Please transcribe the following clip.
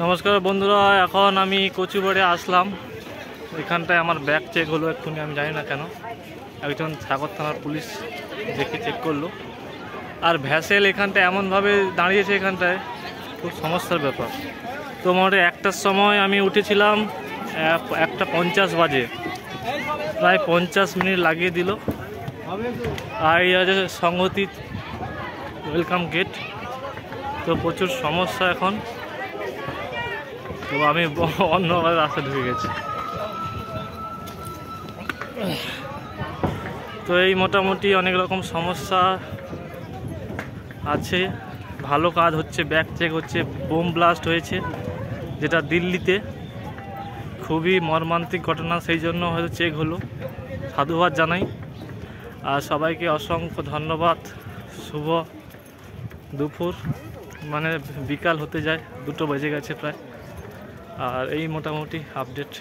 নমস্কার বন্ধুরা, এখন আমি কচুবাড়ে আসলাম। এখানটায় আমার ব্যাগ চেক হলো এক্ষুনি, আমি জানি না কেন। একজন সাগর থানার পুলিশ দেখে চেক করলো। আর ভ্যাসেল এখানটায় এমনভাবে দাঁড়িয়েছে, এখানটায় খুব সমস্যার ব্যাপার। তো মোটামুটি 1টার সময় আমি উঠেছিলাম, 1টা 50 বাজে, প্রায় 50 মিনিট লাগিয়ে দিল। আর এই আছে সংহতি ওয়েলকাম গেট। তো প্রচুর সমস্যা এখন। তো আমি অন্যভাবে রাস্তা ঢুকে গেছি। তো এই মোটামুটি অনেক রকম সমস্যা আছে। ভালো কাজ হচ্ছে, ব্যাগ চেক হচ্ছে। বোম ব্লাস্ট হয়েছে যেটা দিল্লিতে, খুবই মর্মান্তিক ঘটনা, সেই জন্য হয়তো চেক হলো। সাধুবাদ জানাই আর সবাইকে অসংখ্য ধন্যবাদ। শুভ দুপুর, মানে বিকাল হতে যায়, 2টো বেজে গেছে প্রায়। আর এই মোটামুটি আপডেট।